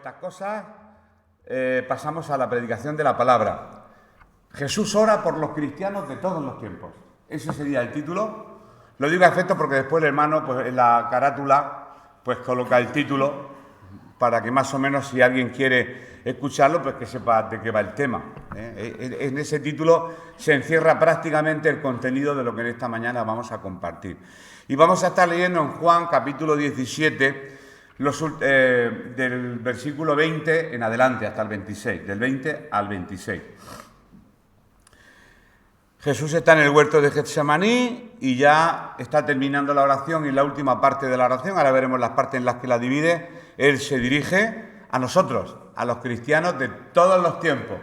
estas cosas, pasamos a la predicación de la palabra. Jesús ora por los cristianos de todos los tiempos. Ese sería el título. Lo digo a efecto porque después el hermano, pues, en la carátula, pues coloca el título para que más o menos, si alguien quiere escucharlo, pues que sepa de qué va el tema. En ese título se encierra prácticamente el contenido de lo que en esta mañana vamos a compartir. Y vamos a estar leyendo en Juan capítulo 17, del versículo 20 en adelante hasta el 26, del 20 al 26. Jesús está en el huerto de Getsemaní y ya está terminando la oración y la última parte de la oración. Ahora veremos las partes en las que la divide. Él se dirige a nosotros, a los cristianos de todos los tiempos.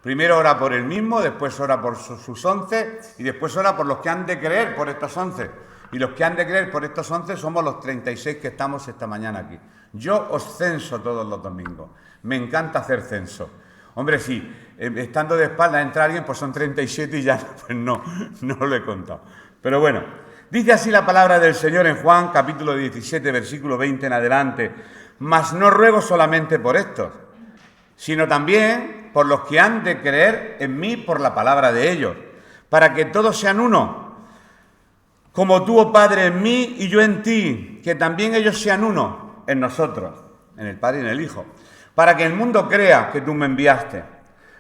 Primero ora por él mismo, después ora por sus 11 y después ora por los que han de creer por estos 11. Y los que han de creer por estos 11 somos los 36 que estamos esta mañana aquí. Yo os censo todos los domingos. Me encanta hacer censo. Hombre, sí, estando de espalda entra alguien, pues son 37 y ya pues no lo he contado. Pero bueno, dice así la palabra del Señor en Juan, capítulo 17, versículo 20 en adelante. Mas no ruego solamente por estos, sino también por los que han de creer en mí por la palabra de ellos, para que todos sean uno, como tú, oh Padre, en mí y yo en ti, que también ellos sean uno en nosotros, en el Padre y en el Hijo, para que el mundo crea que tú me enviaste.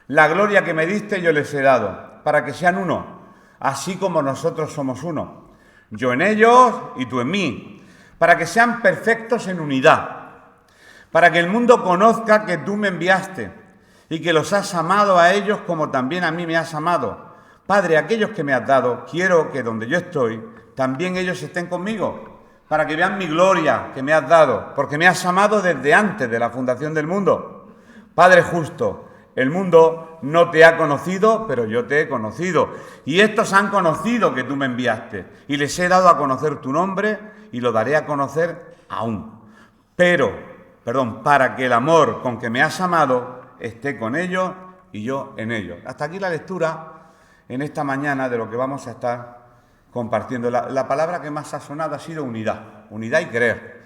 La gloria que me diste yo les he dado, para que sean uno, así como nosotros somos uno. Yo en ellos y tú en mí, para que sean perfectos en unidad, para que el mundo conozca que tú me enviaste y que los has amado a ellos como también a mí me has amado. Padre, aquellos que me has dado, quiero que donde yo estoy, también ellos estén conmigo, para que vean mi gloria que me has dado, porque me has amado desde antes de la fundación del mundo. Padre justo, el mundo no te ha conocido, pero yo te he conocido. Y estos han conocido que tú me enviaste, y les he dado a conocer tu nombre, y lo daré a conocer aún. Para que el amor con que me has amado esté con ellos y yo en ellos. Hasta aquí la lectura en esta mañana de lo que vamos a estar compartiendo. La palabra que más ha sonado ha sido unidad y creer.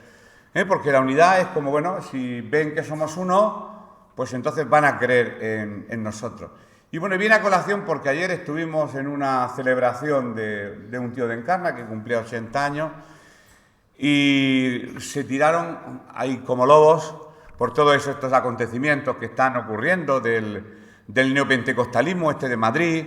Porque la unidad es como, bueno, si ven que somos uno, pues entonces van a creer en nosotros. Y bueno, viene a colación porque ayer estuvimos en una celebración de un tío de Encarna que cumplía 80 años y se tiraron ahí como lobos por todos estos acontecimientos que están ocurriendo del neopentecostalismo de Madrid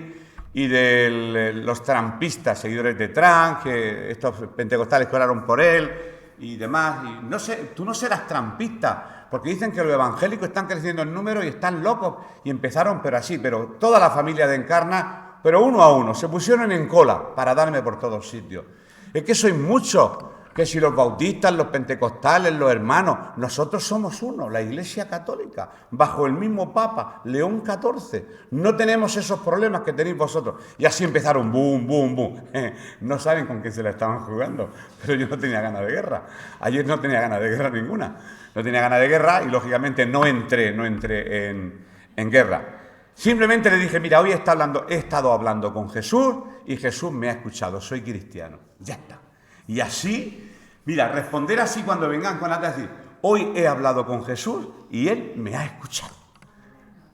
y de los trampistas, seguidores de Trump, que estos pentecostales que oraron por él y demás. Y no sé, tú no serás trampista, porque dicen que los evangélicos están creciendo en número y están locos. Y empezaron, pero toda la familia de Encarna, pero uno a uno, se pusieron en cola para darme por todos sitios. Es que sois muchos, que si los bautistas, los pentecostales, los hermanos, nosotros somos uno, la Iglesia Católica, bajo el mismo Papa, León XIV. No tenemos esos problemas que tenéis vosotros. Y así empezaron, boom, boom, boom. No saben con qué se la estaban jugando, pero yo no tenía ganas de guerra. Ayer no tenía ganas de guerra ninguna. No tenía ganas de guerra y, lógicamente, no entré en guerra. Simplemente le dije, mira, hoy he estado hablando con Jesús y Jesús me ha escuchado, soy cristiano. Ya está. Y así, mira, responder así cuando vengan con algo, decir, hoy he hablado con Jesús y Él me ha escuchado.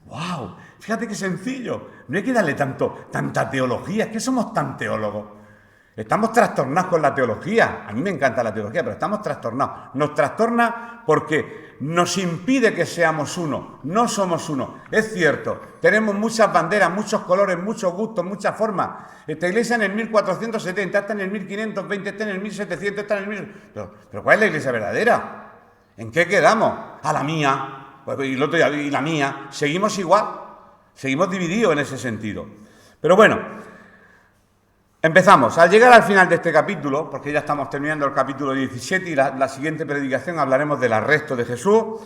¡Wow! Fíjate qué sencillo. No hay que darle tanta teología, es que somos tan teólogos. Estamos trastornados con la teología. A mí me encanta la teología, pero estamos trastornados. Nos trastorna porque nos impide que seamos uno. No somos uno. Es cierto, tenemos muchas banderas, muchos colores, muchos gustos, muchas formas. Esta iglesia en el 1470, está en el 1520, está en el 1700, está en el 1000... Pero ¿cuál es la iglesia verdadera? ¿En qué quedamos? A la mía, y el otro día, y la mía. Seguimos igual, seguimos divididos en ese sentido. Pero bueno, empezamos. Al llegar al final de este capítulo, porque ya estamos terminando el capítulo 17 y la siguiente predicación hablaremos del arresto de Jesús,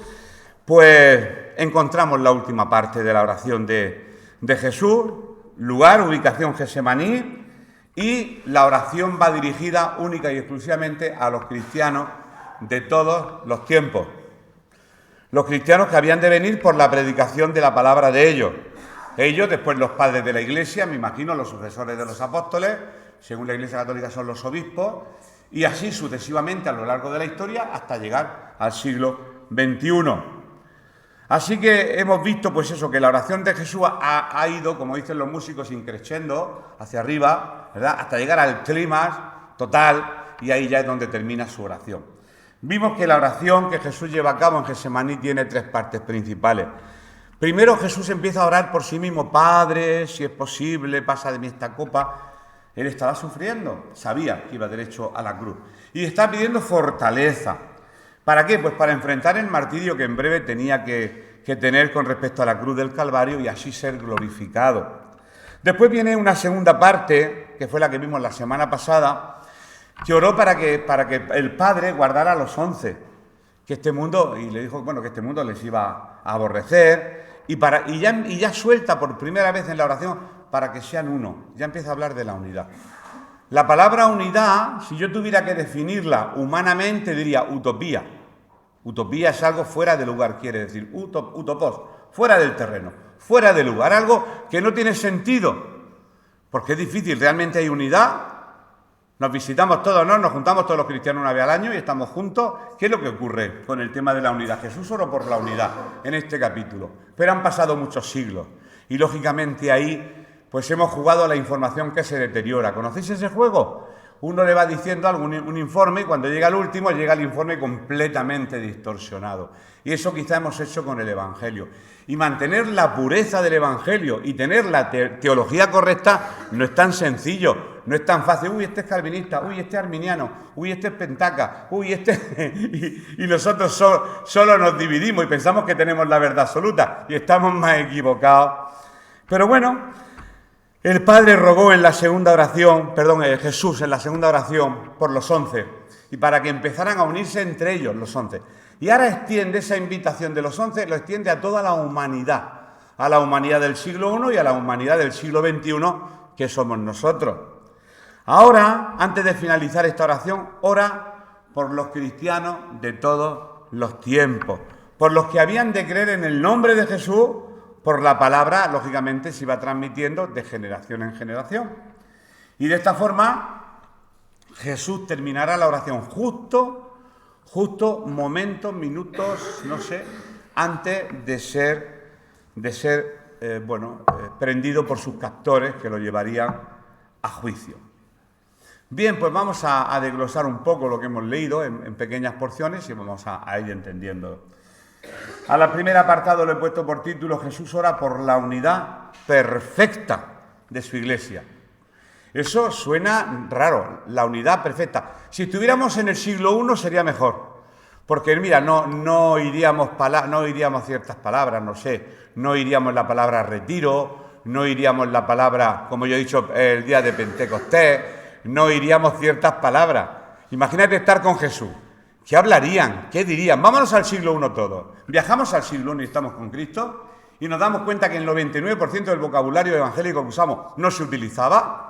pues encontramos la última parte de la oración de Jesús, lugar, ubicación Getsemaní, y la oración va dirigida única y exclusivamente a los cristianos de todos los tiempos. Los cristianos que habían de venir por la predicación de la palabra de ellos. Ellos, después los padres de la Iglesia, me imagino, los sucesores de los apóstoles, según la Iglesia Católica son los obispos, y así sucesivamente a lo largo de la historia hasta llegar al siglo XXI. Así que hemos visto, pues eso, que la oración de Jesús ha ido, como dicen los músicos, increciendo hacia arriba, ¿verdad?, hasta llegar al clímax total, y ahí ya es donde termina su oración. Vimos que la oración que Jesús lleva a cabo en Getsemaní tiene tres partes principales. Primero, Jesús empieza a orar por sí mismo: Padre, si es posible, pasa de mí esta copa. Él estaba sufriendo, sabía que iba derecho a la cruz, y está pidiendo fortaleza. ¿Para qué? Pues para enfrentar el martirio que en breve tenía que tener con respecto a la cruz del Calvario y así ser glorificado. Después viene una segunda parte, que fue la que vimos la semana pasada, que oró para que el Padre guardara a los 11, que este mundo, y le dijo, bueno, que este mundo les iba a aborrecer, y ya suelta por primera vez en la oración para que sean uno. Ya empieza a hablar de la unidad. La palabra unidad, si yo tuviera que definirla humanamente, diría utopía. Utopía es algo fuera de lugar, quiere decir, utopos, fuera del terreno, fuera de lugar, algo que no tiene sentido, porque es difícil. Realmente hay unidad, nos visitamos todos, ¿no? Nos juntamos todos los cristianos una vez al año y estamos juntos. ¿Qué es lo que ocurre con el tema de la unidad? Jesús oró por la unidad en este capítulo, pero han pasado muchos siglos y lógicamente ahí pues hemos jugado a la información que se deteriora. ¿Conocéis ese juego? Uno le va diciendo algo, un informe, y cuando llega el último, llega el informe completamente distorsionado. Y eso quizá hemos hecho con el Evangelio. Y mantener la pureza del Evangelio y tener la teología correcta no es tan sencillo, no es tan fácil. Uy, este es calvinista, uy, este es arminiano, uy, este es pentaca, uy, este... y nosotros solo nos dividimos y pensamos que tenemos la verdad absoluta y estamos más equivocados. Pero bueno, el Padre rogó en la segunda oración, Jesús en la segunda oración por los 11, y para que empezaran a unirse entre ellos los 11. Y ahora extiende esa invitación de los 11, lo extiende a toda la humanidad del siglo I y a la humanidad del siglo XXI, que somos nosotros. Ahora, antes de finalizar esta oración, ora por los cristianos de todos los tiempos, por los que habían de creer en el nombre de Jesús. Por la palabra, lógicamente, se iba transmitiendo de generación en generación. Y de esta forma, Jesús terminará la oración justo momentos, minutos, no sé, antes de ser prendido por sus captores, que lo llevarían a juicio. Bien, pues vamos a desglosar un poco lo que hemos leído en pequeñas porciones y vamos a ir entendiendo. A la primera apartado le he puesto por título: Jesús ora por la unidad perfecta de su iglesia. Eso suena raro, la unidad perfecta. Si estuviéramos en el siglo I sería mejor, porque mira, no iríamos ciertas palabras, no sé, no iríamos la palabra retiro, no iríamos la palabra, como yo he dicho, el día de Pentecostés, no iríamos ciertas palabras. Imagínate estar con Jesús. ¿Qué hablarían? ¿Qué dirían? Vámonos al siglo I todos. Viajamos al siglo I y estamos con Cristo y nos damos cuenta que el 99% del vocabulario evangélico que usamos no se utilizaba.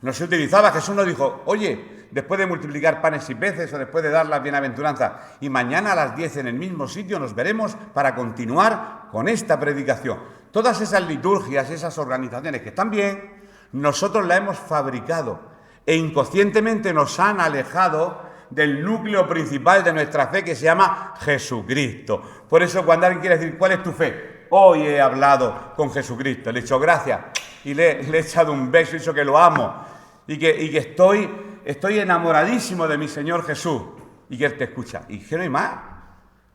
No se utilizaba. Jesús nos dijo, oye, después de multiplicar panes y peces o después de dar las bienaventuranzas, y mañana a las 10 en el mismo sitio nos veremos para continuar con esta predicación. Todas esas liturgias, esas organizaciones que están bien, nosotros las hemos fabricado e inconscientemente nos han alejado del núcleo principal de nuestra fe, que se llama Jesucristo. Por eso cuando alguien quiere decir, ¿cuál es tu fe? Hoy he hablado con Jesucristo, le he hecho gracias y le he echado un beso, he dicho que lo amo y que estoy enamoradísimo de mi Señor Jesús y que Él te escucha. Y que no hay más.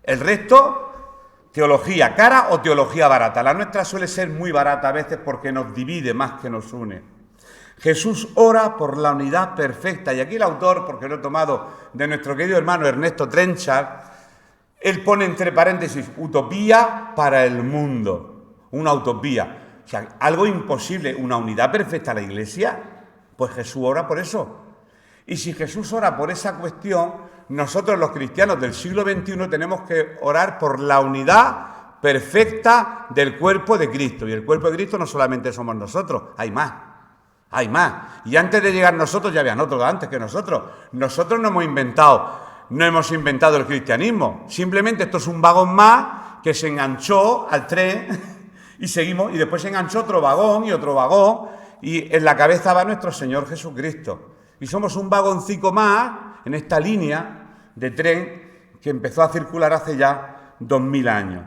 El resto, teología cara o teología barata. La nuestra suele ser muy barata a veces porque nos divide más que nos une. Jesús ora por la unidad perfecta. Y aquí el autor, porque lo he tomado de nuestro querido hermano Ernesto Trenchard, él pone entre paréntesis, utopía para el mundo. Una utopía. O sea, algo imposible, una unidad perfecta a la Iglesia. Pues Jesús ora por eso. Y si Jesús ora por esa cuestión, nosotros los cristianos del siglo XXI tenemos que orar por la unidad perfecta del cuerpo de Cristo. Y el cuerpo de Cristo no solamente somos nosotros, hay más. Hay más. Y antes de llegar nosotros, ya habían otros antes que nosotros. Nosotros no hemos inventado el cristianismo. Simplemente esto es un vagón más que se enganchó al tren y seguimos. Y después se enganchó otro vagón y en la cabeza va nuestro Señor Jesucristo. Y somos un vagoncico más en esta línea de tren que empezó a circular hace ya 2000 años.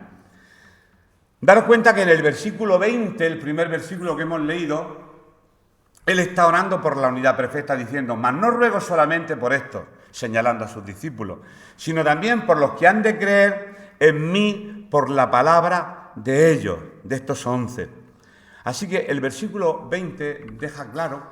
Daros cuenta que en el versículo 20, el primer versículo que hemos leído, él está orando por la unidad perfecta diciendo: mas no ruego solamente por esto, señalando a sus discípulos, sino también por los que han de creer en mí por la palabra de ellos, de estos 11. Así que el versículo 20 deja claro,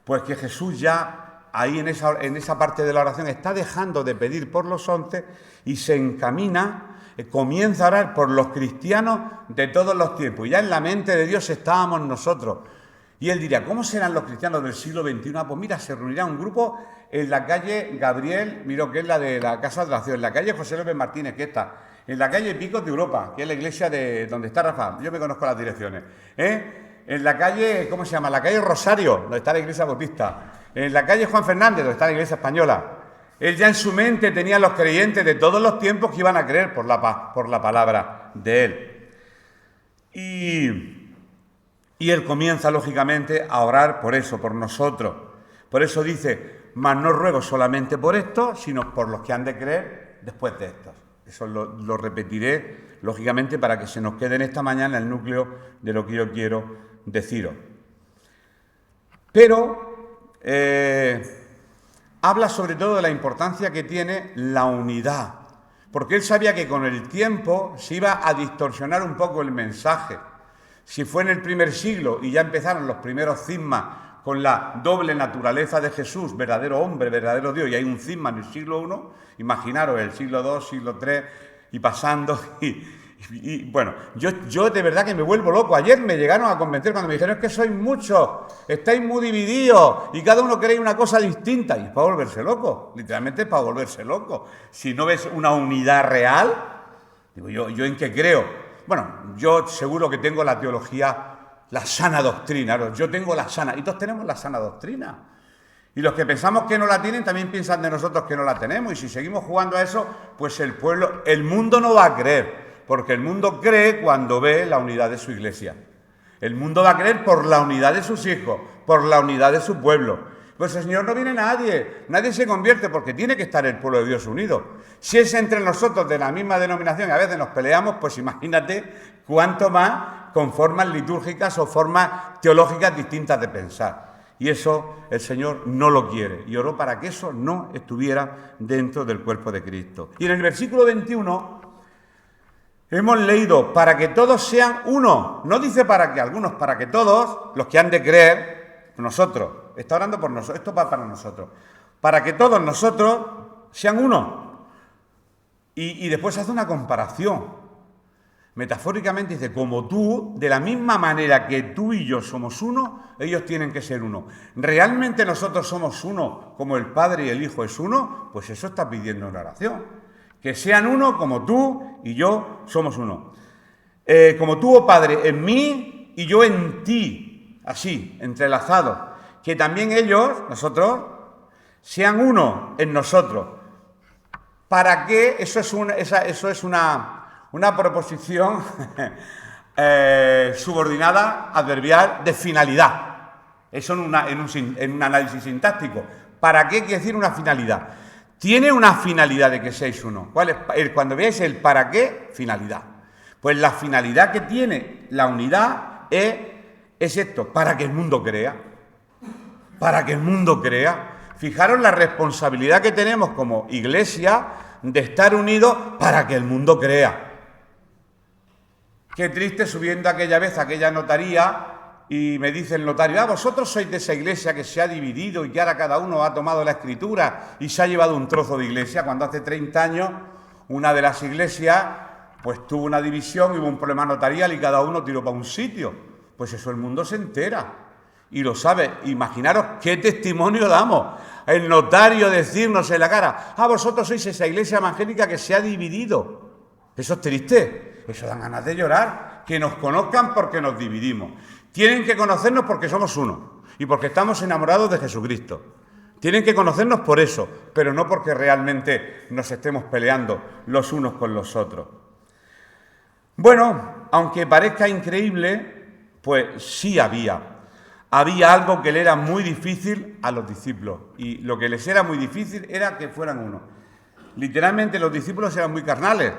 pues que Jesús ya ahí en esa parte de la oración está dejando de pedir por los 11 y se encamina, comienza a orar por los cristianos de todos los tiempos. Y ya en la mente de Dios estábamos nosotros. Y él diría: ¿cómo serán los cristianos del siglo XXI? Pues mira, se reunirá un grupo en la calle Gabriel Miró, que es la de la Casa de Oración, en la calle José López Martínez, que está, en la calle Picos de Europa, que es la iglesia de donde está Rafa. Yo me conozco las direcciones. En la calle, ¿cómo se llama? La calle Rosario, donde está la iglesia bautista. En la calle Juan Fernández, donde está la iglesia española. Él ya en su mente tenía los creyentes de todos los tiempos que iban a creer por la palabra de él. Y él comienza, lógicamente, a orar por eso, por nosotros. Por eso dice: mas no ruego solamente por esto, sino por los que han de creer después de estos. Eso lo repetiré, lógicamente, para que se nos quede en esta mañana el núcleo de lo que yo quiero deciros. Pero habla sobre todo de la importancia que tiene la unidad, porque él sabía que con el tiempo se iba a distorsionar un poco el mensaje. Si fue en el primer siglo y ya empezaron los primeros cismas con la doble naturaleza de Jesús, verdadero hombre, verdadero Dios, y hay un cisma en el siglo I, imaginaros el siglo II, siglo III y pasando, y bueno, yo de verdad que me vuelvo loco. Ayer me llegaron a convencer cuando me dijeron: es que sois muchos, estáis muy divididos y cada uno queréis una cosa distinta. Y es para volverse loco, literalmente es para volverse loco. Si no ves una unidad real, digo, ¿yo en qué creo? Bueno, yo seguro que tengo la teología, la sana doctrina. Yo tengo la sana, y todos tenemos la sana doctrina. Y los que pensamos que no la tienen también piensan de nosotros que no la tenemos. Y si seguimos jugando a eso, pues el mundo no va a creer. Porque el mundo cree cuando ve la unidad de su iglesia. El mundo va a creer por la unidad de sus hijos, por la unidad de su pueblo. Pues el Señor no viene nadie se convierte porque tiene que estar el pueblo de Dios unido. Si es entre nosotros de la misma denominación y a veces nos peleamos, pues imagínate cuánto más con formas litúrgicas o formas teológicas distintas de pensar. Y eso el Señor no lo quiere. Y oró para que eso no estuviera dentro del cuerpo de Cristo. Y en el versículo 21... hemos leído: para que todos sean uno. No dice para que algunos, para que todos, los que han de creer, nosotros. Está orando por nosotros. Esto va para nosotros. Para que todos nosotros sean uno. Y después hace una comparación. Metafóricamente dice: como tú, de la misma manera que tú y yo somos uno, ellos tienen que ser uno. ¿Realmente nosotros somos uno como el Padre y el Hijo es uno? Pues eso está pidiendo una oración. Que sean uno como tú y yo somos uno. Como tú, oh Padre, en mí y yo en ti. Así, entrelazados. Que también ellos, nosotros, sean uno en nosotros. ¿Para qué? Eso es una proposición subordinada, adverbial, de finalidad. Eso en un análisis sintáctico. ¿Para qué quiere decir una finalidad? Tiene una finalidad de que seáis uno. ¿Cuál es? Cuando veáis el para qué, finalidad. Pues la finalidad que tiene la unidad es esto: para que el mundo crea. Para que el mundo crea. Fijaros la responsabilidad que tenemos como iglesia de estar unidos para que el mundo crea. Qué triste subiendo aquella vez a aquella notaría y me dice el notario: vosotros sois de esa iglesia que se ha dividido y que ahora cada uno ha tomado la escritura y se ha llevado un trozo de iglesia, cuando hace 30 años una de las iglesias pues tuvo una división y hubo un problema notarial y cada uno tiró para un sitio. Pues eso el mundo se entera y lo sabe. Imaginaros qué testimonio damos. El notario decirnos en la cara: vosotros sois esa iglesia evangélica que se ha dividido. Eso es triste, eso dan ganas de llorar. Que nos conozcan porque nos dividimos. Tienen que conocernos porque somos uno y porque estamos enamorados de Jesucristo. Tienen que conocernos por eso, pero no porque realmente nos estemos peleando los unos con los otros. Bueno, aunque parezca increíble, pues sí había algo que le era muy difícil a los discípulos. Y lo que les era muy difícil era que fueran uno. Literalmente los discípulos eran muy carnales.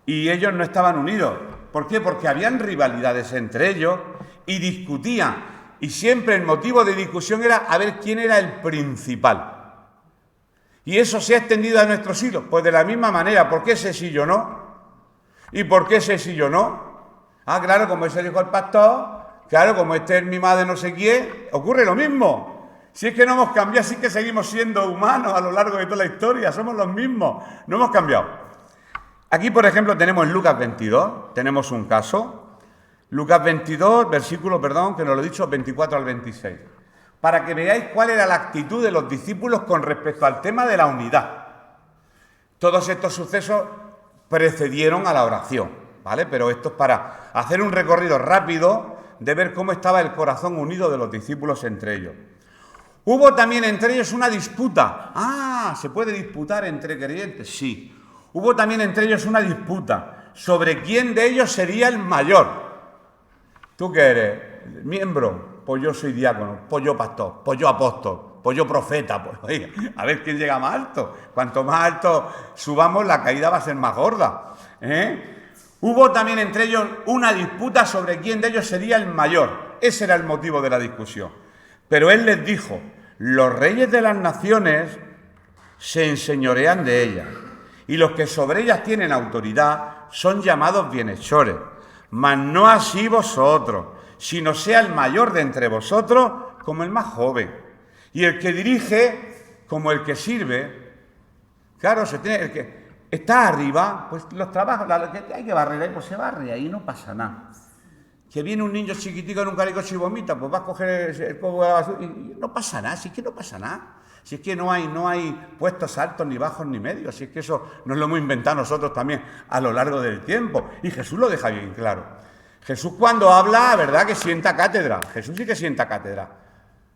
y ellos no estaban unidos. ¿Por qué? Porque habían rivalidades entre ellos y discutían. Y siempre el motivo de discusión era a ver quién era el principal. Y eso se ha extendido a nuestros siglos. Pues de la misma manera, ¿por qué ese sí yo no? ¿Y por qué ese sí yo no? Ah, claro, como ese dijo el pastor, claro, como este es mi madre no sé quién, ocurre lo mismo. Si es que no hemos cambiado, si es que seguimos siendo humanos a lo largo de toda la historia, somos los mismos, no hemos cambiado. Aquí, por ejemplo, tenemos en Lucas 22, tenemos un caso. Lucas 22, versículo, que no lo he dicho, 24 al 26. Para que veáis cuál era la actitud de los discípulos con respecto al tema de la unidad. Todos estos sucesos precedieron a la oración, ¿vale? Pero esto es para hacer un recorrido rápido de ver cómo estaba el corazón unido de los discípulos entre ellos. Hubo también entre ellos una disputa. Ah, ¿se puede disputar entre creyentes? Sí. Hubo también entre ellos una disputa sobre quién de ellos sería el mayor. ¿Tú qué eres? ¿Miembro? Pues yo soy diácono, pues yo pastor, pues yo apóstol, pues yo profeta. Pues oye, a ver quién llega más alto. Cuanto más alto subamos, la caída va a ser más gorda. Hubo también entre ellos una disputa sobre quién de ellos sería el mayor. Ese era el motivo de la discusión. Pero él les dijo, los reyes de las naciones se enseñorean de ellas, y los que sobre ellas tienen autoridad son llamados bienhechores, mas no así vosotros, sino sea el mayor de entre vosotros como el más joven, y el que dirige como el que sirve. Claro, el que está arriba, pues los trabajos, que hay que barrer ahí, pues se barre ahí, no pasa nada. Que viene un niño chiquitico en un calicoche y vomita, pues vas a coger el cobo de la basura y no pasa nada, si es que no pasa nada. Si es que no hay puestos altos, ni bajos, ni medios. Si es que eso nos lo hemos inventado nosotros también a lo largo del tiempo. Y Jesús lo deja bien claro. Jesús cuando habla, ¿verdad?, que sienta cátedra. Jesús sí que sienta cátedra.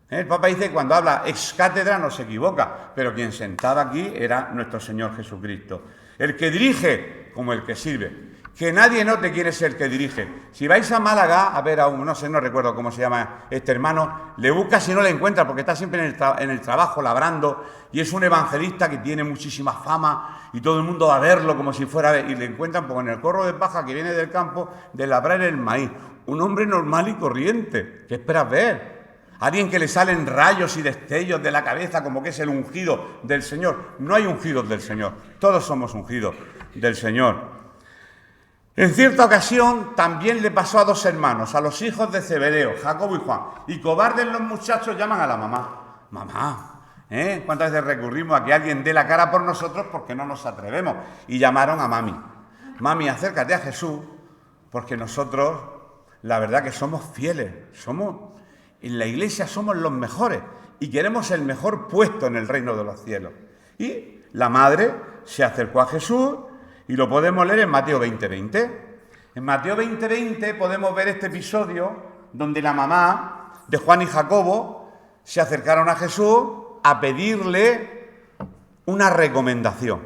El Papa dice que cuando habla ex cátedra no se equivoca, pero quien sentaba aquí era nuestro Señor Jesucristo. El que dirige como el que sirve. Que nadie note quién es el que dirige. Si vais a Málaga a ver a un, no recuerdo cómo se llama este hermano, le busca si no le encuentra, porque está siempre en el trabajo labrando, y es un evangelista que tiene muchísima fama, y todo el mundo va a verlo como si fuera, y le encuentran pues, en el corro de paja que viene del campo de labrar el maíz. Un hombre normal y corriente. ¿Qué esperas ver? Alguien que le salen rayos y destellos de la cabeza como que es el ungido del Señor. No hay ungidos del Señor. Todos somos ungidos del Señor. En cierta ocasión también le pasó a dos hermanos, a los hijos de Zebedeo, Jacobo y Juan. Y cobardes los muchachos llaman a la mamá. Mamá, ¿cuántas veces recurrimos a que alguien dé la cara por nosotros porque no nos atrevemos? Y llamaron a mami. Mami, acércate a Jesús, porque nosotros, la verdad que somos fieles. En la iglesia somos los mejores y queremos el mejor puesto en el reino de los cielos. Y la madre se acercó a Jesús. Y lo podemos leer en Mateo 20:20. En Mateo 20:20 podemos ver este episodio donde la mamá de Juan y Jacobo se acercaron a Jesús a pedirle una recomendación.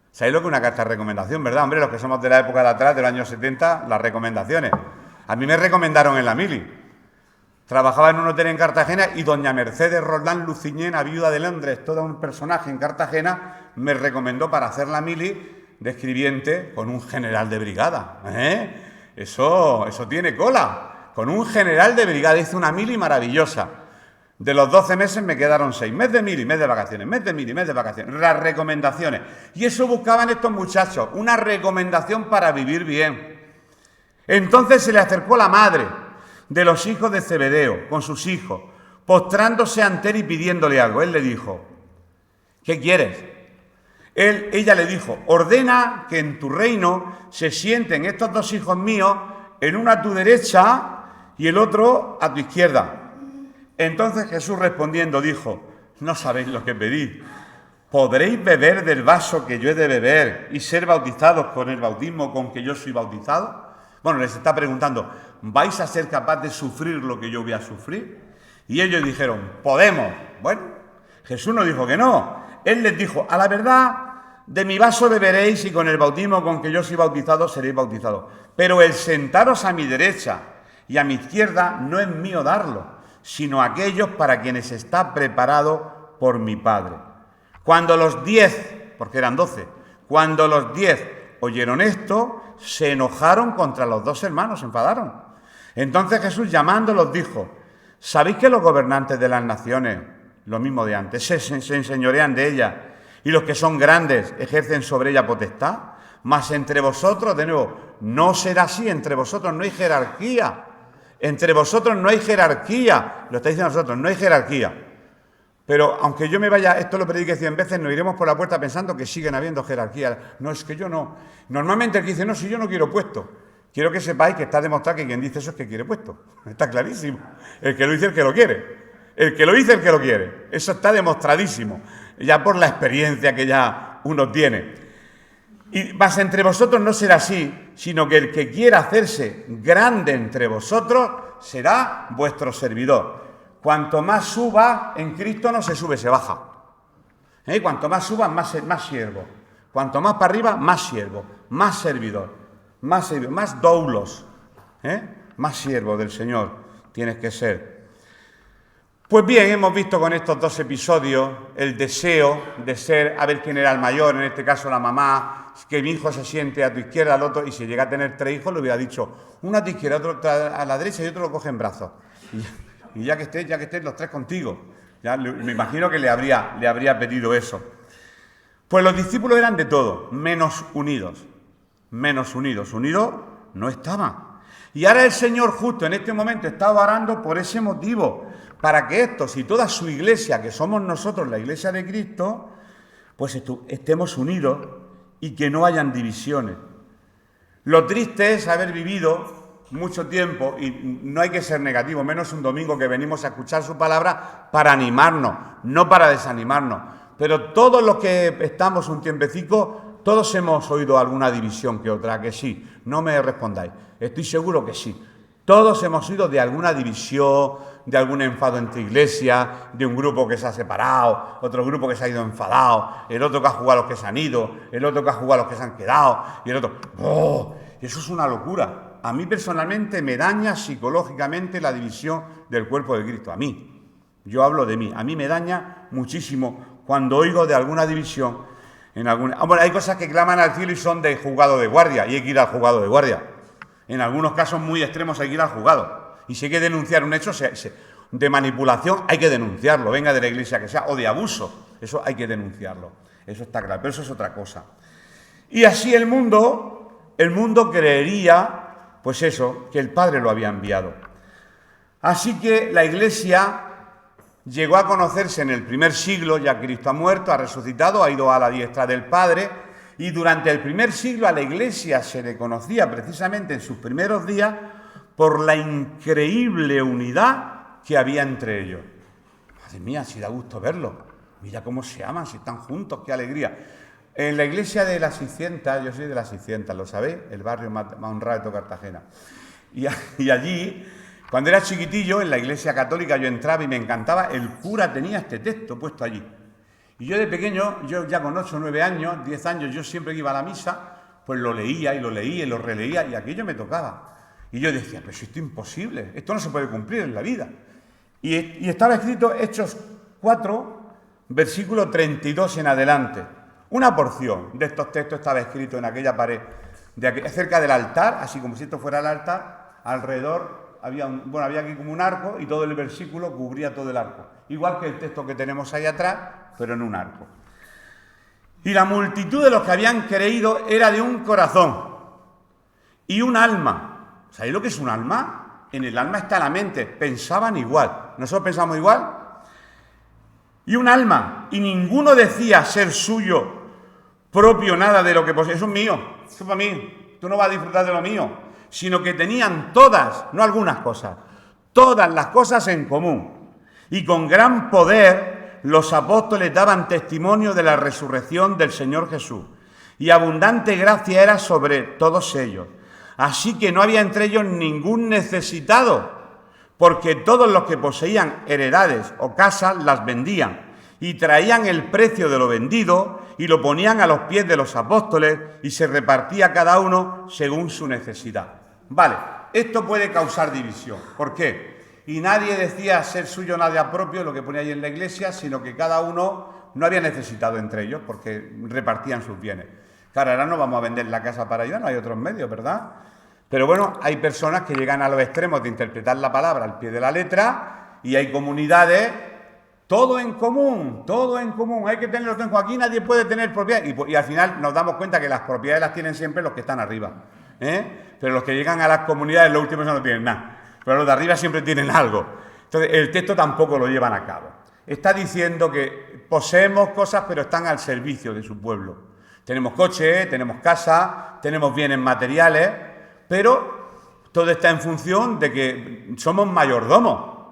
¿Sabéis lo que es una carta de recomendación, verdad? Hombre, los que somos de la época de atrás, de los años 70, las recomendaciones. A mí me recomendaron en la mili. Trabajaba en un hotel en Cartagena y doña Mercedes Roldán Luciñena, viuda de Londres, todo un personaje en Cartagena, me recomendó para hacer la mili de escribiente con un general de brigada. Eso tiene cola. Con un general de brigada. Hice una mili maravillosa. De los 12 meses me quedaron 6. Mes de mili, mes de vacaciones. Mes de mili, mes de vacaciones. Las recomendaciones. Y eso buscaban estos muchachos. Una recomendación para vivir bien. Entonces se le acercó la madre de los hijos de Zebedeo con sus hijos, postrándose ante él y pidiéndole algo. Él le dijo, ¿qué quieres? Ella le dijo, ordena que en tu reino se sienten estos dos hijos míos, el uno a tu derecha y el otro a tu izquierda. Entonces Jesús respondiendo dijo, no sabéis lo que pedís. ¿Podréis beber del vaso que yo he de beber y ser bautizados con el bautismo con que yo soy bautizado? Bueno, les está preguntando, ¿vais a ser capaz de sufrir lo que yo voy a sufrir? Y ellos dijeron, podemos. Bueno, Jesús no dijo que no. Él les dijo, a la verdad, de mi vaso beberéis y con el bautismo con que yo soy bautizado seréis bautizados. Pero el sentaros a mi derecha y a mi izquierda no es mío darlo, sino aquellos para quienes está preparado por mi Padre. Cuando los 10, porque eran 12, cuando los 10 oyeron esto, se enojaron contra los dos hermanos, se enfadaron. Entonces Jesús, llamándolos, dijo: ¿sabéis que los gobernantes de las naciones, lo mismo de antes, se enseñorean de ellas, y los que son grandes ejercen sobre ella potestad? Mas entre vosotros, de nuevo, no será así, entre vosotros no hay jerarquía. Entre vosotros no hay jerarquía. Lo está diciendo a nosotros, no hay jerarquía. Pero aunque yo me vaya, esto lo predique 100 veces, nos iremos por la puerta pensando que siguen habiendo jerarquías. No, es que yo no. Normalmente el que dice, no, si yo no quiero puesto. Quiero que sepáis que está demostrado que quien dice eso es que quiere puesto. Está clarísimo. El que lo dice, el que lo quiere. El que lo dice, el que lo quiere. Eso está demostradísimo. Ya por la experiencia que ya uno tiene. Y más entre vosotros no será así, sino que el que quiera hacerse grande entre vosotros será vuestro servidor. Cuanto más suba en Cristo no se sube, se baja. Cuanto más suba, más siervo. Cuanto más para arriba, más siervo, más servidor, más doulos, más siervo del Señor tienes que ser. Pues bien, hemos visto con estos dos episodios el deseo de ser, a ver quién era el mayor, en este caso la mamá, que mi hijo se siente a tu izquierda, al otro, y si llega a tener 3 hijos, le hubiera dicho, uno a tu izquierda, otro a la derecha y otro lo coge en brazos. Y ya que estés los 3 contigo. Ya me imagino que le habría pedido eso. Pues los discípulos eran de todo, menos unidos. Menos unidos. Unidos no estaban. Y ahora el Señor justo en este momento está orando por ese motivo, para que estos y toda su iglesia, que somos nosotros, la iglesia de Cristo, pues estemos unidos y que no hayan divisiones. Lo triste es haber vivido mucho tiempo, y no hay que ser negativo, menos un domingo que venimos a escuchar su palabra para animarnos, no para desanimarnos. Pero todos los que estamos un tiempecico, todos hemos oído alguna división que otra, que sí. No me respondáis, estoy seguro que sí. Todos hemos oído de alguna división, de algún enfado entre iglesias, de un grupo que se ha separado, otro grupo que se ha ido enfadado, el otro que ha jugado a los que se han ido, el otro que ha jugado a los que se han quedado, y el otro... ¡Oh! Eso es una locura. A mí personalmente me daña psicológicamente la división del cuerpo de Cristo. A mí. Yo hablo de mí. A mí me daña muchísimo cuando oigo de alguna división. Bueno, hay cosas que claman al cielo y son de juzgado de guardia, y hay que ir al juzgado de guardia. En algunos casos muy extremos hay que ir al juzgado. Y si hay que denunciar un hecho de manipulación, hay que denunciarlo, venga de la iglesia que sea, o de abuso. Eso hay que denunciarlo. Eso está claro, pero eso es otra cosa. Y así el mundo creería, pues eso, que el Padre lo había enviado. Así que la Iglesia llegó a conocerse en el primer siglo, ya Cristo ha muerto, ha resucitado, ha ido a la diestra del Padre, y durante el primer siglo a la Iglesia se le conocía precisamente en sus primeros días por la increíble unidad que había entre ellos. Madre mía, si da gusto verlo. Mira cómo se aman, si están juntos, qué alegría. En la iglesia de las 600, yo soy de las 600, ¿lo sabéis? El barrio más honrado de toda Cartagena. Y allí, cuando era chiquitillo, en la iglesia católica yo entraba y me encantaba, el cura tenía este texto puesto allí. Y yo de pequeño, yo ya con 8, 9 años, 10 años, yo siempre que iba a la misa, pues lo leía y lo leía y lo releía, y aquello me tocaba. Y yo decía, pero esto es imposible, esto no se puede cumplir en la vida. Y estaba escrito Hechos 4, versículo 32 en adelante. Una porción de estos textos estaba escrito en aquella pared, cerca del altar, así como si esto fuera el altar, alrededor había aquí como un arco, y todo el versículo cubría todo el arco. Igual que el texto que tenemos ahí atrás, pero en un arco. Y la multitud de los que habían creído era de un corazón y un alma. ¿Sabéis lo que es un alma? En el alma está la mente. Pensaban igual. ¿Nosotros pensamos igual? Y un alma. Y ninguno decía ser suyo propio nada de lo que posee. Eso es mío. Eso es para mí. Tú no vas a disfrutar de lo mío. Sino que tenían todas, no algunas cosas, todas las cosas en común. Y con gran poder los apóstoles daban testimonio de la resurrección del Señor Jesús. Y abundante gracia era sobre todos ellos. Así que no había entre ellos ningún necesitado, porque todos los que poseían heredades o casas las vendían y traían el precio de lo vendido y lo ponían a los pies de los apóstoles y se repartía cada uno según su necesidad. Vale, esto puede causar división. ¿Por qué? Y nadie decía ser suyo nada propio, lo que ponía ahí en la iglesia, sino que cada uno no había necesitado entre ellos porque repartían sus bienes. Claro, ahora no vamos a vender la casa para ayudar, no hay otros medios, ¿verdad? Pero bueno, hay personas que llegan a los extremos de interpretar la palabra al pie de la letra y hay comunidades, todo en común, hay que tenerlo en común. Aquí nadie puede tener propiedad y al final nos damos cuenta que las propiedades las tienen siempre los que están arriba, pero los que llegan a las comunidades, los últimos no tienen nada, pero los de arriba siempre tienen algo. Entonces, el texto tampoco lo llevan a cabo. Está diciendo que poseemos cosas, pero están al servicio de su pueblo. Tenemos coche, tenemos casa, tenemos bienes materiales, pero todo está en función de que somos mayordomos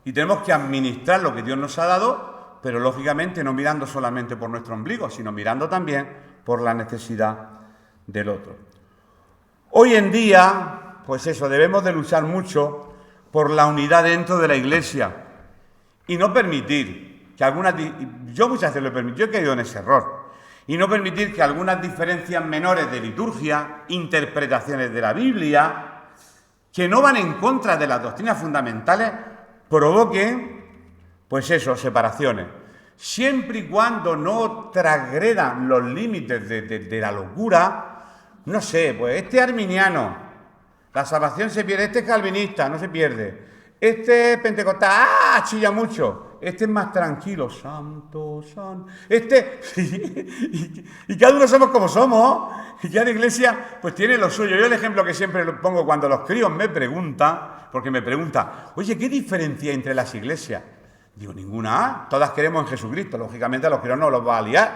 y tenemos que administrar lo que Dios nos ha dado, pero lógicamente no mirando solamente por nuestro ombligo, sino mirando también por la necesidad del otro. Hoy en día, pues eso, debemos de luchar mucho por la unidad dentro de la Iglesia y no permitir que yo muchas veces lo he permitido, yo he caído en ese error, y no permitir que algunas diferencias menores de liturgia, interpretaciones de la Biblia, que no van en contra de las doctrinas fundamentales, provoquen, pues eso, separaciones. Siempre y cuando no transgredan los límites de la locura, no sé, pues este arminiano, la salvación se pierde, este es calvinista, no se pierde, este es pentecostal, chilla mucho, este es más tranquilo, santo, y cada uno somos como somos, y cada iglesia pues tiene lo suyo. Yo el ejemplo que siempre pongo cuando los críos me preguntan, porque me preguntan, oye, ¿qué diferencia hay entre las iglesias? Digo, ninguna, todas queremos en Jesucristo, lógicamente a los críos no los va a liar.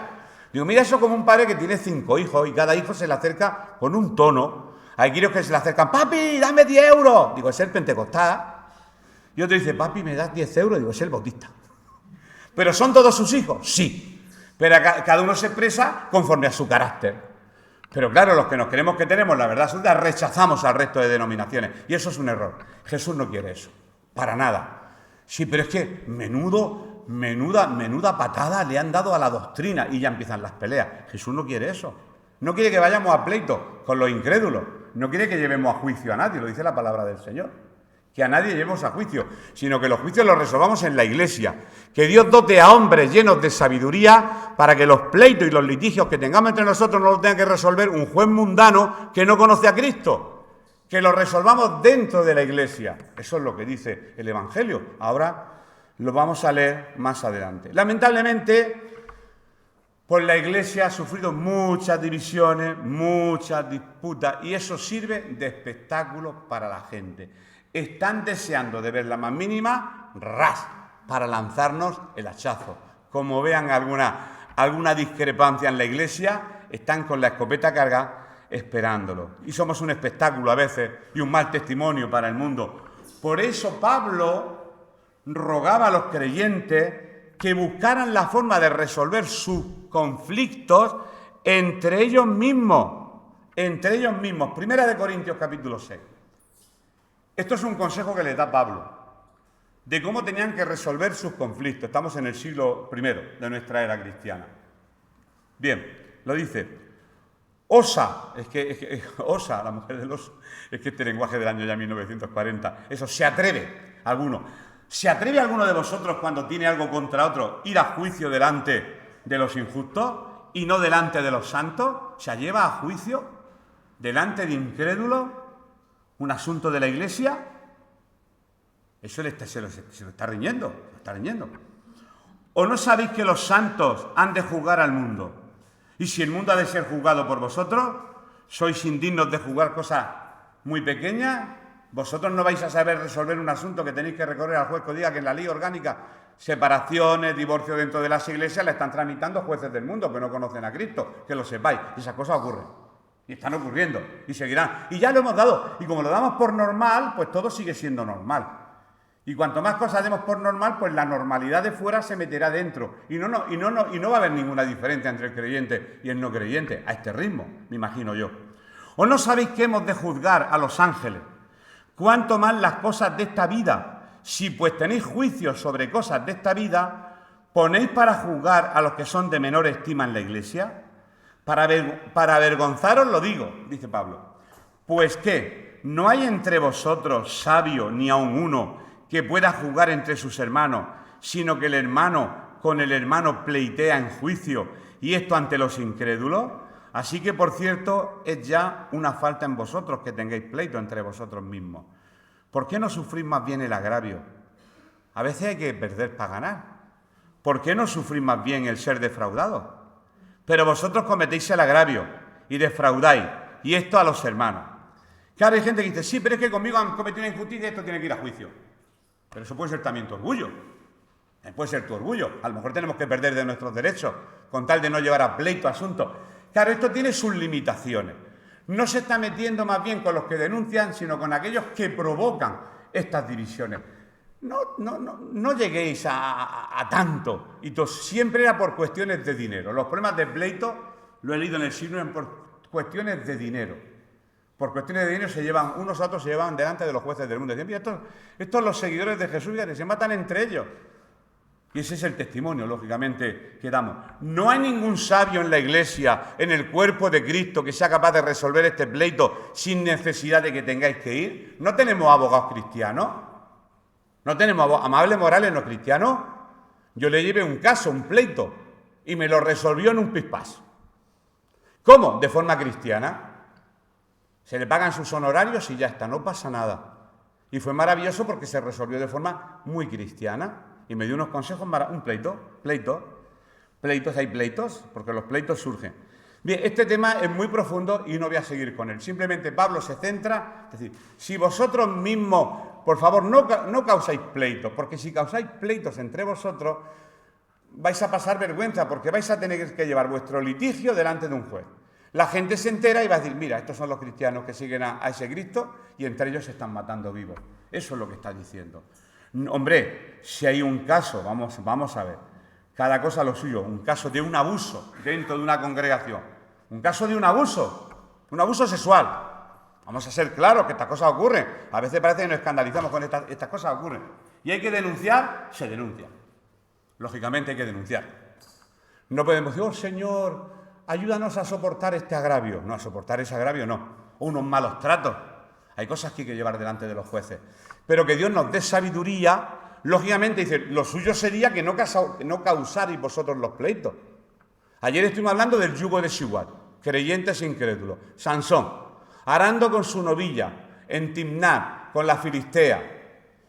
Digo, mira eso como un padre que tiene 5 hijos y cada hijo se le acerca con un tono. Hay críos que se le acercan, papi, dame 10 euros. Digo, es el pentecostal. Y otro dice, papi, ¿me das 10 euros? Digo, es el bautista. ¿Pero son todos sus hijos? Sí. Pero cada uno se expresa conforme a su carácter. Pero claro, los que nos creemos que tenemos la verdad absoluta, rechazamos al resto de denominaciones. Y eso es un error. Jesús no quiere eso. Para nada. Sí, pero es que menuda patada le han dado a la doctrina y ya empiezan las peleas. Jesús no quiere eso. No quiere que vayamos a pleito con los incrédulos. No quiere que llevemos a juicio a nadie, lo dice la palabra del Señor. Que a nadie llevemos a juicio, sino que los juicios los resolvamos en la Iglesia. Que Dios dote a hombres llenos de sabiduría para que los pleitos y los litigios que tengamos entre nosotros no los tenga que resolver un juez mundano que no conoce a Cristo. Que los resolvamos dentro de la Iglesia. Eso es lo que dice el Evangelio. Ahora lo vamos a leer más adelante. Lamentablemente, pues la Iglesia ha sufrido muchas divisiones, muchas disputas, y eso sirve de espectáculo para la gente. Están deseando de ver la más mínima, ras, para lanzarnos el hachazo. Como vean alguna discrepancia en la Iglesia, están con la escopeta cargada esperándolo. Y somos un espectáculo a veces y un mal testimonio para el mundo. Por eso Pablo rogaba a los creyentes que buscaran la forma de resolver sus conflictos entre ellos mismos. Primera de Corintios capítulo 6. Esto es un consejo que les da Pablo, de cómo tenían que resolver sus conflictos. Estamos en el siglo I de nuestra era cristiana. Bien, lo dice. Osa, Osa, la mujer del oso, es que este lenguaje del año ya 1940, eso, ¿se atreve alguno de vosotros cuando tiene algo contra otro ir a juicio delante de los injustos y no delante de los santos? ¿Se lleva a juicio delante de incrédulos un asunto de la Iglesia? Eso se lo está riñendo, ¿O no sabéis que los santos han de juzgar al mundo? Y si el mundo ha de ser juzgado por vosotros, ¿sois indignos de juzgar cosas muy pequeñas? ¿Vosotros no vais a saber resolver un asunto que tenéis que recorrer al juez que os diga que en la ley orgánica separaciones, divorcio dentro de las iglesias la están tramitando jueces del mundo que no conocen a Cristo? Que lo sepáis. Y esas cosas ocurren. Y están ocurriendo. Y seguirán. Y ya lo hemos dado. Y como lo damos por normal, pues todo sigue siendo normal. Y cuanto más cosas demos por normal, pues la normalidad de fuera se meterá dentro. Y no va a haber ninguna diferencia entre el creyente y el no creyente, a este ritmo, me imagino yo. ¿O no sabéis que hemos de juzgar a los ángeles? ¿Cuánto más las cosas de esta vida? Si pues tenéis juicios sobre cosas de esta vida, ¿ponéis para juzgar a los que son de menor estima en la Iglesia? Para avergonzaros lo digo, dice Pablo. Pues que no hay entre vosotros sabio ni aun uno que pueda juzgar entre sus hermanos, sino que el hermano con el hermano pleitea en juicio, y esto ante los incrédulos. Así que, por cierto, es ya una falta en vosotros que tengáis pleito entre vosotros mismos. ¿Por qué no sufrís más bien el agravio? A veces hay que perder para ganar. ¿Por qué no sufrís más bien el ser defraudados? Pero vosotros cometéis el agravio y defraudáis, y esto a los hermanos. Claro, hay gente que dice, sí, pero es que conmigo han cometido una injusticia y esto tiene que ir a juicio. Pero eso puede ser también tu orgullo. Puede ser tu orgullo. A lo mejor tenemos que perder de nuestros derechos con tal de no llevar a pleito asuntos. Claro, esto tiene sus limitaciones. No se está metiendo más bien con los que denuncian, sino con aquellos que provocan estas divisiones. No lleguéis a tanto. Y siempre era por cuestiones de dinero. Los problemas de pleito, lo he leído en el siglo, eran por cuestiones de dinero. Por cuestiones de dinero se llevan, unos a otros se llevan delante de los jueces del mundo. Dicen, estos los seguidores de Jesús se matan entre ellos. Y ese es el testimonio, lógicamente, que damos. No hay ningún sabio en la Iglesia, en el cuerpo de Cristo, que sea capaz de resolver este pleito sin necesidad de que tengáis que ir. No tenemos abogados cristianos. No tenemos amables morales no cristianos. Yo le llevé un caso, un pleito, y me lo resolvió en un pispás. ¿Cómo? De forma cristiana. Se le pagan sus honorarios y ya está, no pasa nada. Y fue maravilloso porque se resolvió de forma muy cristiana. Y me dio unos consejos, un pleitos, hay pleitos, porque los pleitos surgen. Bien, este tema es muy profundo y no voy a seguir con él. Simplemente Pablo se centra, es decir, si vosotros mismos, por favor, no causáis pleitos, porque si causáis pleitos entre vosotros, vais a pasar vergüenza, porque vais a tener que llevar vuestro litigio delante de un juez. La gente se entera y va a decir, mira, estos son los cristianos que siguen a ese Cristo y entre ellos se están matando vivos. Eso es lo que está diciendo. Hombre, si hay un caso, vamos a ver, cada cosa lo suyo, un caso de un abuso dentro de una congregación, un caso de un abuso sexual. Vamos a ser claros que estas cosas ocurren. A veces parece que nos escandalizamos con estas cosas ocurren. Y hay que denunciar, se denuncia. Lógicamente hay que denunciar. No podemos decir, oh Señor, ayúdanos a soportar este agravio. No, a soportar ese agravio no. O unos malos tratos. Hay cosas que hay que llevar delante de los jueces. Pero que Dios nos dé sabiduría, lógicamente dice, lo suyo sería que no causarais vosotros los pleitos. Ayer estuvimos hablando del yugo desigual, creyentes e incrédulos. Sansón, arando con su novilla, en Timnat, con la filistea.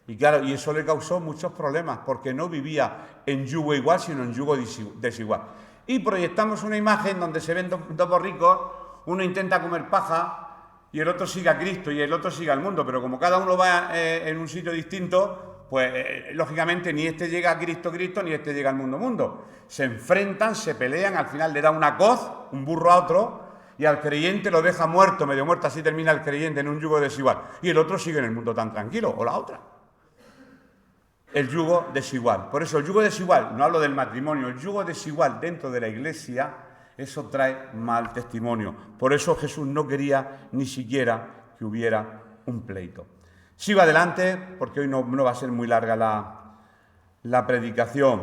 Y claro, y eso le causó muchos problemas, porque no vivía en yugo igual, sino en yugo desigual. Y proyectamos una imagen donde se ven dos borricos, uno intenta comer paja, y el otro sigue a Cristo y el otro sigue al mundo, pero como cada uno va en un sitio distinto, pues lógicamente ni este llega a Cristo, ni este llega al mundo. Se enfrentan, se pelean, al final le da una coz, un burro a otro, y al creyente lo deja muerto, medio muerto, así termina el creyente en un yugo desigual. Y el otro sigue en el mundo tan tranquilo, o la otra. El yugo desigual. Por eso el yugo desigual, no hablo del matrimonio, el yugo desigual dentro de la Iglesia, eso trae mal testimonio. Por eso Jesús no quería ni siquiera que hubiera un pleito. Sigo adelante, porque hoy no va a ser muy larga la predicación.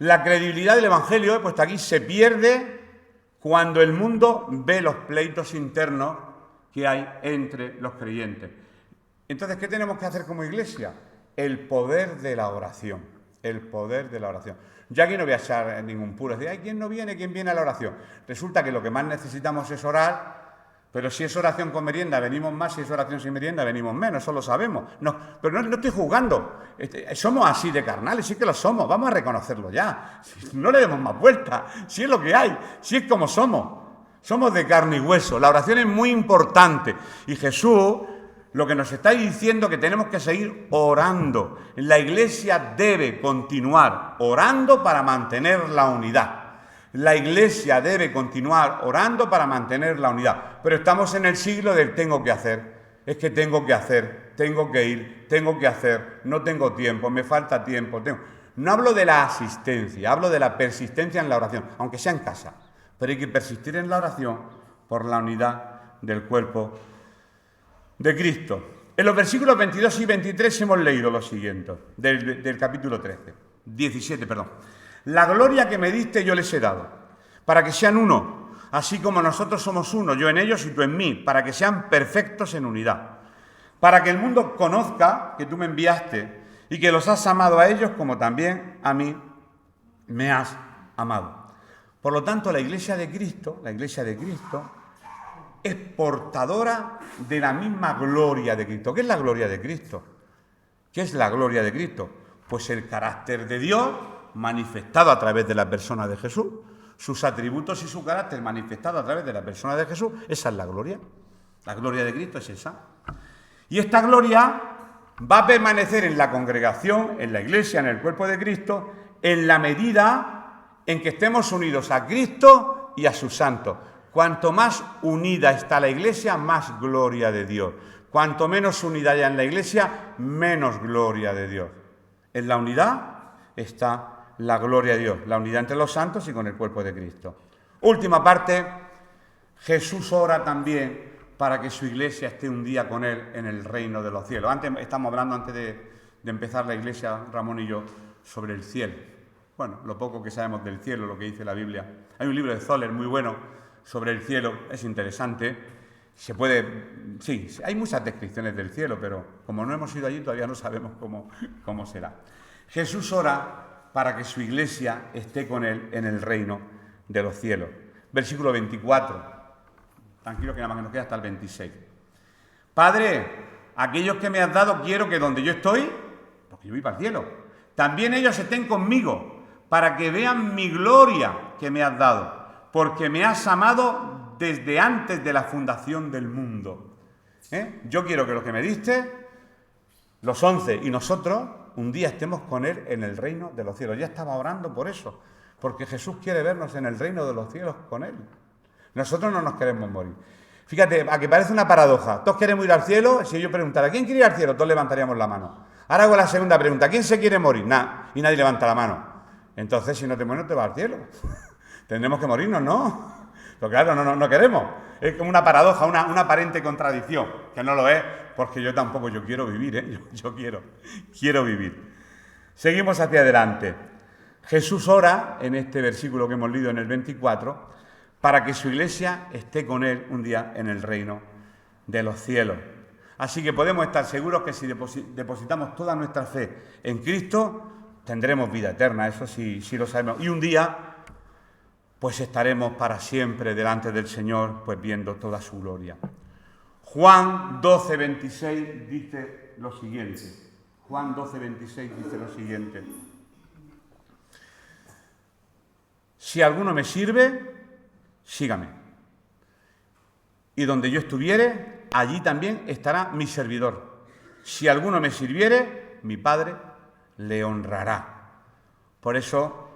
La credibilidad del Evangelio, pues aquí se pierde cuando el mundo ve los pleitos internos que hay entre los creyentes. Entonces, ¿qué tenemos que hacer como Iglesia? El poder de la oración. El poder de la oración. Yo aquí no voy a echar ningún puro. Es decir, ay, ¿quién no viene? ¿Quién viene a la oración? Resulta que lo que más necesitamos es orar, pero si es oración con merienda venimos más, si es oración sin merienda venimos menos, eso lo sabemos. Pero no estoy jugando. Somos así de carnales, sí que lo somos, vamos a reconocerlo ya. No le demos más vueltas, si es lo que hay, si es como somos. Somos de carne y hueso. La oración es muy importante. Y Jesús lo que nos está diciendo que tenemos que seguir orando. La Iglesia debe continuar orando para mantener la unidad. La Iglesia debe continuar orando para mantener la unidad. Pero estamos en el siglo del tengo que hacer. Es que tengo que hacer, tengo que ir, tengo que hacer, no tengo tiempo, me falta tiempo. No hablo de la asistencia, hablo de la persistencia en la oración, aunque sea en casa. Pero hay que persistir en la oración por la unidad del cuerpo de Cristo. En los versículos 22 y 23 hemos leído lo siguiente, del capítulo 17. La gloria que me diste yo les he dado, para que sean uno, así como nosotros somos uno, yo en ellos y tú en mí, para que sean perfectos en unidad, para que el mundo conozca que tú me enviaste y que los has amado a ellos como también a mí me has amado. Por lo tanto, la Iglesia de Cristo es portadora de la misma gloria de Cristo. ¿Qué es la gloria de Cristo? ¿Qué es la gloria de Cristo? Pues el carácter de Dios manifestado a través de la persona de Jesús, sus atributos y su carácter manifestado a través de la persona de Jesús. Esa es la gloria. La gloria de Cristo es esa. Y esta gloria va a permanecer en la congregación, en la Iglesia, en el cuerpo de Cristo, en la medida en que estemos unidos a Cristo y a sus santos. Cuanto más unida está la Iglesia, más gloria de Dios. Cuanto menos unidad haya en la Iglesia, menos gloria de Dios. En la unidad está la gloria de Dios, la unidad entre los santos y con el cuerpo de Cristo. Última parte, Jesús ora también para que su Iglesia esté un día con Él en el reino de los cielos. Estamos hablando, antes de empezar la Iglesia, Ramón y yo, sobre el cielo. Bueno, lo poco que sabemos del cielo, lo que dice la Biblia. Hay un libro de Zoller muy bueno sobre el cielo, es interesante. Sí, hay muchas descripciones del cielo, pero como no hemos ido allí todavía no sabemos cómo será. Jesús ora para que su Iglesia esté con Él en el reino de los cielos. Versículo 24. Tranquilo que nada más que nos queda hasta el 26. Padre, aquellos que me has dado quiero que donde yo estoy, porque yo voy para el cielo, también ellos estén conmigo, para que vean mi gloria que me has dado, porque me has amado desde antes de la fundación del mundo. Yo quiero que los que me diste, los 11 y nosotros, un día estemos con Él en el reino de los cielos. Ya estaba orando por eso, porque Jesús quiere vernos en el reino de los cielos con Él. Nosotros no nos queremos morir. Fíjate, a que parece una paradoja. Todos queremos ir al cielo. Si yo preguntara, ¿quién quiere ir al cielo? Todos levantaríamos la mano. Ahora hago la segunda pregunta, ¿quién se quiere morir? Y nadie levanta la mano. Entonces, si no te mueres, no te vas al cielo. Tendremos que morirnos, ¿no? Pero claro, no queremos. Es como una paradoja, una aparente contradicción, que no lo es, porque yo tampoco, yo quiero vivir, yo quiero vivir. Seguimos hacia adelante. Jesús ora, en este versículo que hemos leído en el 24, para que su Iglesia esté con Él un día en el reino de los cielos. Así que podemos estar seguros que si depositamos toda nuestra fe en Cristo, tendremos vida eterna, eso sí lo sabemos. Y un día, pues estaremos para siempre delante del Señor, pues viendo toda su gloria. Juan 12:26 dice lo siguiente. Juan 12:26 dice lo siguiente. Si alguno me sirve, sígame. Y donde yo estuviere, allí también estará mi servidor. Si alguno me sirviere, mi Padre le honrará. Por eso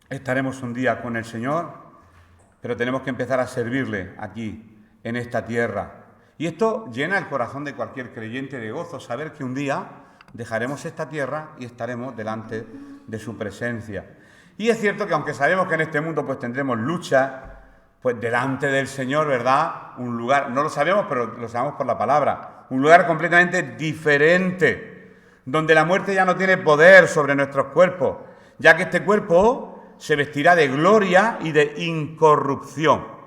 estaremos un día con el Señor, pero tenemos que empezar a servirle aquí, en esta tierra. Y esto llena el corazón de cualquier creyente de gozo, saber que un día dejaremos esta tierra y estaremos delante de su presencia. Y es cierto que aunque sabemos que en este mundo pues tendremos lucha, pues delante del Señor, ¿verdad? Un lugar, no lo sabemos, pero lo sabemos por la palabra, un lugar completamente diferente, donde la muerte ya no tiene poder sobre nuestros cuerpos, ya que este cuerpo se vestirá de gloria y de incorrupción.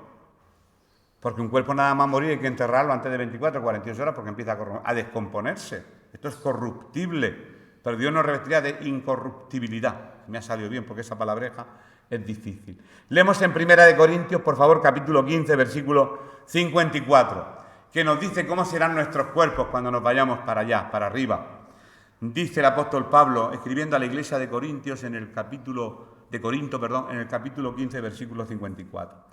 Porque un cuerpo nada más morir hay que enterrarlo antes de 24 o 48 horas porque empieza a descomponerse. Esto es corruptible, pero Dios nos revestirá de incorruptibilidad. Me ha salido bien porque esa palabreja es difícil. Leemos en 1 Corintios, por favor, capítulo 15, versículo 54, que nos dice cómo serán nuestros cuerpos cuando nos vayamos para allá, para arriba. Dice el apóstol Pablo, escribiendo a la iglesia de Corintios en el capítulo 15, versículo 54.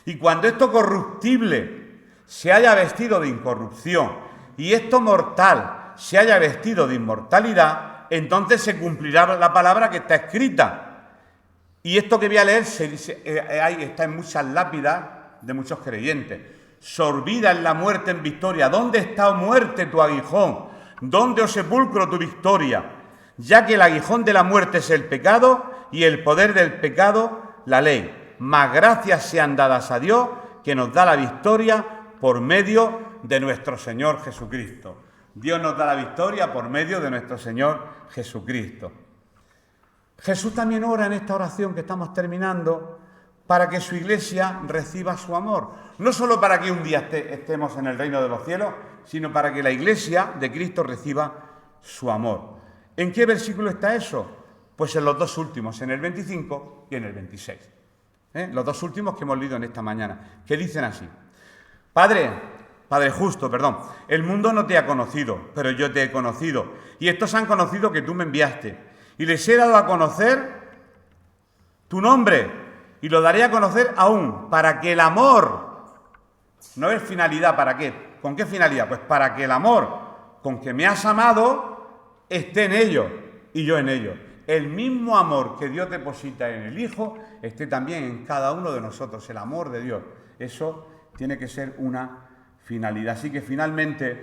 Y cuando esto corruptible se haya vestido de incorrupción y esto mortal se haya vestido de inmortalidad, entonces se cumplirá la palabra que está escrita. Y esto que voy a leer está en muchas lápidas de muchos creyentes. Sorbida en la muerte en victoria. ¿Dónde está, oh muerte, tu aguijón? ¿Dónde, oh sepulcro, tu victoria? Ya que el aguijón de la muerte es el pecado y el poder del pecado la ley. Mas gracias sean dadas a Dios que nos da la victoria por medio de nuestro Señor Jesucristo. Dios nos da la victoria por medio de nuestro Señor Jesucristo. Jesús también ora en esta oración que estamos terminando para que su iglesia reciba su amor. No solo para que un día estemos en el reino de los cielos, sino para que la iglesia de Cristo reciba su amor. ¿En qué versículo está eso? Pues en los dos últimos, en el 25 y en el 26. Los dos últimos que hemos leído en esta mañana, que dicen así: Padre justo, perdón, el mundo no te ha conocido, pero yo te he conocido, y estos han conocido que tú me enviaste, y les he dado a conocer tu nombre, y lo daré a conocer aún, para que el amor, no es finalidad, ¿para qué? ¿Con qué finalidad? Pues para que el amor con que me has amado esté en ellos y yo en ellos. El mismo amor que Dios deposita en el Hijo esté también en cada uno de nosotros, el amor de Dios. Eso tiene que ser una finalidad. Así que finalmente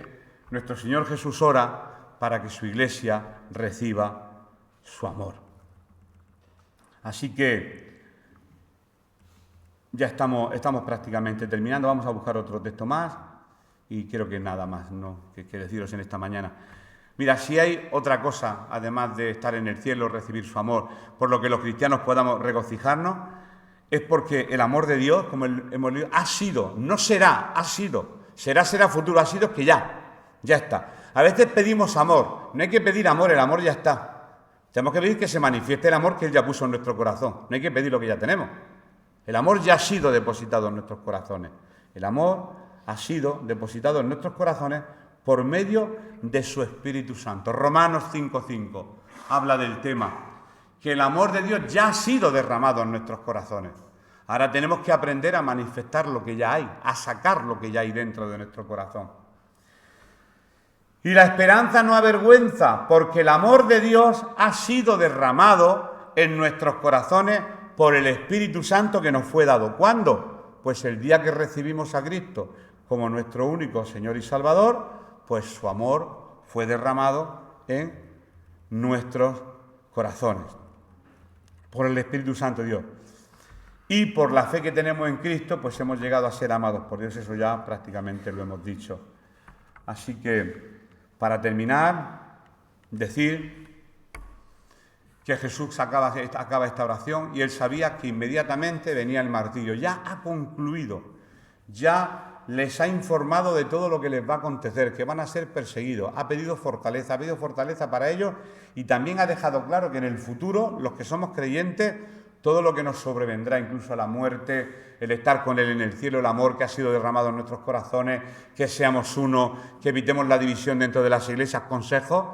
nuestro Señor Jesús ora para que su Iglesia reciba su amor. Así que ya estamos prácticamente terminando. Vamos a buscar otro texto más y creo que nada más que deciros en esta mañana. Mira, si hay otra cosa, además de estar en el cielo, recibir su amor, por lo que los cristianos podamos regocijarnos, es porque el amor de Dios, como hemos leído, ha sido, no será, ha sido, será futuro, ha sido, es que ya está. A veces pedimos amor, no hay que pedir amor, el amor ya está. Tenemos que pedir que se manifieste el amor que Él ya puso en nuestro corazón, no hay que pedir lo que ya tenemos. El amor ya ha sido depositado en nuestros corazones. El amor ha sido depositado en nuestros corazones por medio de su Espíritu Santo. Romanos 5:5 habla del tema, que el amor de Dios ya ha sido derramado en nuestros corazones. Ahora tenemos que aprender a manifestar lo que ya hay, a sacar lo que ya hay dentro de nuestro corazón. Y la esperanza no avergüenza, porque el amor de Dios ha sido derramado en nuestros corazones por el Espíritu Santo que nos fue dado. ¿Cuándo? Pues el día que recibimos a Cristo como nuestro único Señor y Salvador, pues su amor fue derramado en nuestros corazones, por el Espíritu Santo de Dios. Y por la fe que tenemos en Cristo, pues hemos llegado a ser amados por Dios, eso ya prácticamente lo hemos dicho. Así que, para terminar, decir que Jesús acaba esta oración y Él sabía que inmediatamente venía el martirio. Ya ha concluido, ya les ha informado de todo lo que les va a acontecer, que van a ser perseguidos. Ha pedido fortaleza para ellos y también ha dejado claro que en el futuro, los que somos creyentes, todo lo que nos sobrevendrá, incluso la muerte, el estar con Él en el cielo, el amor que ha sido derramado en nuestros corazones, que seamos uno, que evitemos la división dentro de las iglesias, consejos.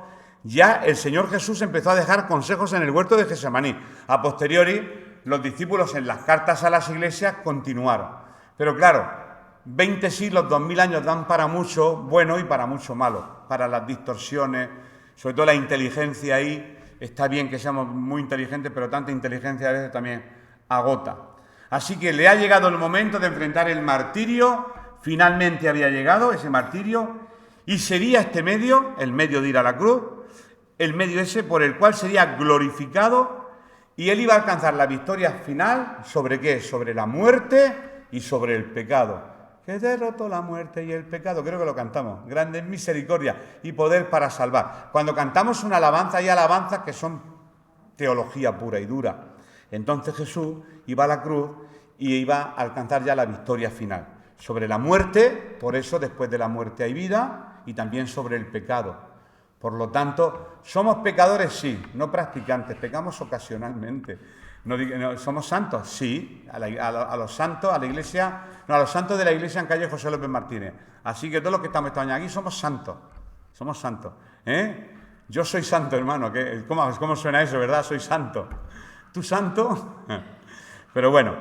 Ya el Señor Jesús empezó a dejar consejos en el huerto de Getsemaní. A posteriori, los discípulos en las cartas a las iglesias continuaron. Pero claro, 20 siglos, 2000 años dan para mucho bueno y para mucho malo, para las distorsiones, sobre todo la inteligencia ahí. Está bien que seamos muy inteligentes, pero tanta inteligencia a veces también agota. Así que le ha llegado el momento de enfrentar el martirio. Finalmente había llegado ese martirio y sería este medio, el medio de ir a la cruz, el medio ese por el cual sería glorificado y Él iba a alcanzar la victoria final. ¿Sobre qué? Sobre la muerte y sobre el pecado. Que derrotó la muerte y el pecado. Creo que lo cantamos. Grande es misericordia y poder para salvar. Cuando cantamos una alabanza, hay alabanzas que son teología pura y dura. Entonces Jesús iba a la cruz y iba a alcanzar ya la victoria final. Sobre la muerte, por eso después de la muerte hay vida, y también sobre el pecado. Por lo tanto, somos pecadores, sí, no practicantes, pecamos ocasionalmente. No, ¿somos santos? Sí, a los santos, a la iglesia, no, a los santos de la iglesia en calle José López Martínez. Así que todos los que estamos esta mañana aquí somos santos, Yo soy santo, hermano, ¿cómo suena eso, verdad? Soy santo. ¿Tú santo? Pero bueno,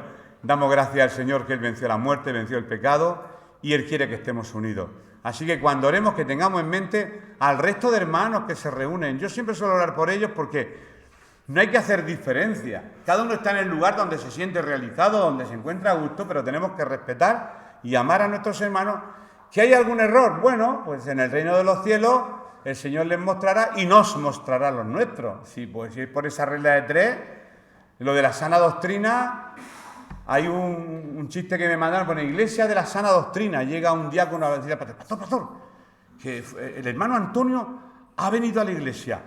damos gracias al Señor que Él venció la muerte, venció el pecado y Él quiere que estemos unidos. Así que cuando oremos, que tengamos en mente al resto de hermanos que se reúnen. Yo siempre suelo orar por ellos porque no hay que hacer diferencia. Cada uno está en el lugar donde se siente realizado, donde se encuentra a gusto, pero tenemos que respetar y amar a nuestros hermanos. ¿Que hay algún error? Bueno, pues en el reino de los cielos el Señor les mostrará y nos mostrará los nuestros. Sí, pues si es por esa regla de 3, lo de la sana doctrina, hay un chiste que me mandaron por la iglesia de la sana doctrina. Llega un diácono a decir, pastor, que el hermano Antonio ha venido a la iglesia.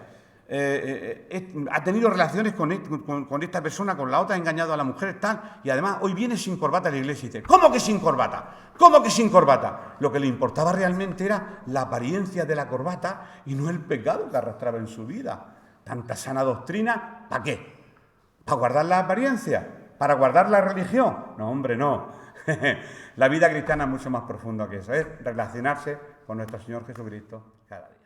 Ha tenido relaciones con esta persona, con la otra, ha engañado a la mujer, tal, y además hoy viene sin corbata a la iglesia y dice, ¿cómo que sin corbata? ¿Cómo que sin corbata? Lo que le importaba realmente era la apariencia de la corbata y no el pecado que arrastraba en su vida. Tanta sana doctrina, ¿para qué? ¿Para guardar la apariencia? ¿Para guardar la religión? No, hombre, no. La vida cristiana es mucho más profunda que eso, es relacionarse con nuestro Señor Jesucristo cada día.